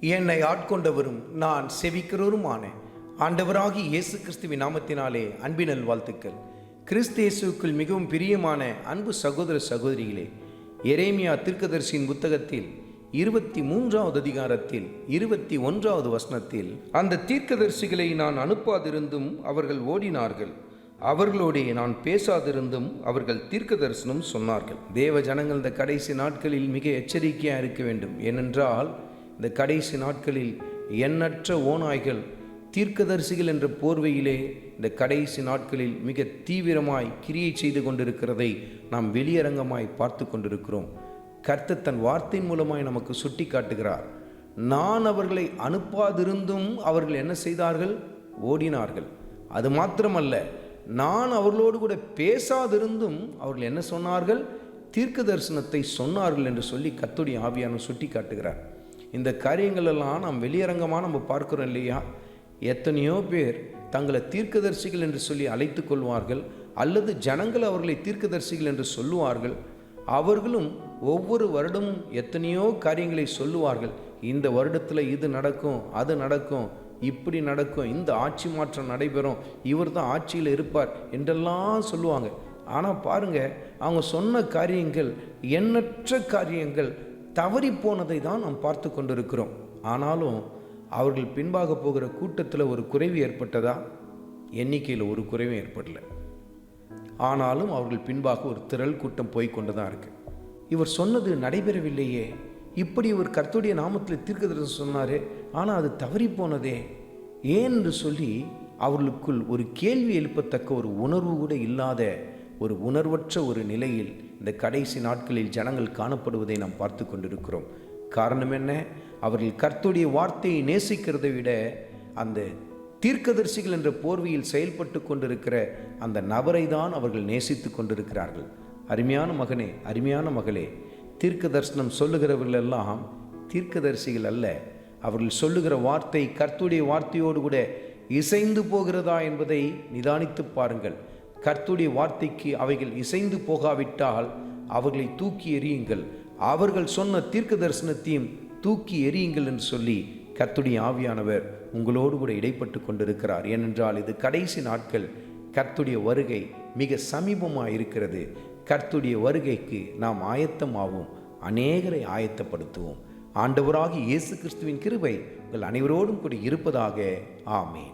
என்னை ஆட்கொண்டவரும் நான் செவிக்கிறவருமான ஆண்டவராகிய இயேசு கிறிஸ்துவின் நாமத்தினாலே அன்பினல் வாழ்த்துக்கள். கிறிஸ்து இயேசுவுக்குள் மிகவும் பிரியமான அன்பு சகோதர சகோதரிகளே, எரேமியா தீர்க்கதரிசியின் புத்தகத்தில் 23வது அதிகாரத்தில் 21வது வசனத்தில், அந்த தீர்க்கதரிசிகளை நான் அனுப்பாதிருந்தும் அவர்கள் ஓடினார்கள், அவர்களோடே நான் பேசாதிருந்தும் அவர்கள் தீர்க்க தரிசனம் சொன்னார்கள். தேவ ஜனங்கள் இந்த கடைசி நாட்களில் மிக எச்சரிக்கையாக இருக்க வேண்டும். ஏனென்றால் இந்த கடைசி நாட்களில் எண்ணற்ற ஓநாய்கள் தீர்க்கதரிசிகள் என்ற போர்வையிலே இந்த கடைசி நாட்களில் மிக தீவிரமாய் கிரியை செய்து கொண்டிருக்கிறதை நாம் வெளியரங்கமாய் பார்த்து கொண்டிருக்கிறோம். கர்த்தர் தன் வார்த்தையின் மூலமாய் நமக்கு சுட்டி காட்டுகிறார். நான் அவர்களை அனுப்பாதிருந்தும் அவர்கள் என்ன செய்தார்கள்? ஓடினார்கள். அது மாத்திரமல்ல, நான் அவர்களோடு கூட பேசாதிருந்தும் அவர்கள் என்ன சொன்னார்கள்? தீர்க்க தரிசனத்தை சொன்னார்கள் என்று சொல்லி கர்த்தருடைய ஆவியானவர் சுட்டி காட்டுகிறார். இந்த காரியங்கள் எல்லாம் நாம் வெளியரங்கமாக நம்ம பார்க்கிறோம் இல்லையா? எத்தனையோ பேர் தங்களை தீர்க்கதரிசிகள் என்று சொல்லி அழைத்து கொள்வார்கள், அல்லது ஜனங்கள் அவர்களை தீர்க்கதரிசிகள் என்று சொல்லுவார்கள். அவர்களும் ஒவ்வொரு வருடமும் எத்தனையோ காரியங்களை சொல்லுவார்கள். இந்த வருடத்தில் இது நடக்கும், அது நடக்கும், இப்படி நடக்கும், இந்த ஆட்சி மாற்றம் நடைபெறும், இவர் தான் ஆட்சியில் இருப்பார் என்றெல்லாம் சொல்லுவாங்க. ஆனால் பாருங்க, அவங்க சொன்ன காரியங்கள் எண்ணற்ற காரியங்கள் தவறி போனதை தான் நாம் பார்த்து கொண்டிருக்கிறோம். ஆனாலும் அவர்கள் பின்பாக போகிற கூட்டத்தில் ஒரு குறைவு ஏற்பட்டதா? எண்ணிக்கையில் ஒரு குறைவு ஏற்படல. ஆனாலும் அவர்கள் பின்பாக ஒரு திரள் கூட்டம் போய்கொண்டு தான் இருக்கு. இவர் சொன்னது நடைபெறவில்லையே, இப்படி இவர் கர்த்தருடைய நாமத்தில் தீர்க்கதரிசனம் சொன்னாரே, ஆனால் அது தவறி போனதே ஏன் என்று சொல்லி அவர்களுக்குள் ஒரு கேள்வி எழுப்பத்தக்க ஒரு உணர்வு கூட இல்லாத ஒரு உணர்வற்ற ஒரு நிலையில் இந்த கடைசி நாட்களில் ஜனங்கள் காணப்படுவதை நாம் பார்த்து கொண்டிருக்கிறோம். காரணம் என்ன? அவர்கள் கர்த்தருடைய வார்த்தையை நேசிக்கிறதை விட அந்த தீர்க்கதரிசிகள் என்ற போர்வையில் செயல்பட்டு கொண்டிருக்கிற அந்த நபரை தான் அவர்கள் நேசித்து கொண்டிருக்கிறார்கள். அருமையான மகனே, அருமையான மகளே, தீர்க்க தரிசனம் சொல்லுகிறவர்கள் எல்லாம் தீர்க்கதரிசிகள் அல்ல. அவர்கள் சொல்லுகிற வார்த்தை கர்த்தருடைய வார்த்தையோடு கூட இசைந்து போகிறதா என்பதை நிதானித்து பாருங்கள். கர்த்தருடைய வார்த்தைக்கு அவைகள் இசைந்து போகாவிட்டால் அவர்களை தூக்கி எறியுங்கள், அவர்கள் சொன்ன தீர்க்க தரிசனத்தையும் தூக்கி எறியுங்கள் என்று சொல்லி கர்த்தருடைய ஆவியானவர் உங்களோடு கூட இடைப்பட்டு கொண்டிருக்கிறார். ஏனென்றால் இது கடைசி நாட்கள். கர்த்தருடைய வருகை மிக சமீபமாக இருக்கிறது. கர்த்தருடைய வருகைக்கு நாம் ஆயத்தமாவோம், அநேகரை ஆயத்தப்படுத்துவோம். ஆண்டவராகிய இயேசு கிறிஸ்துவின் கிருபை உங்கள் அனைவரோடும் கூட இருப்பதாக. ஆமேன்.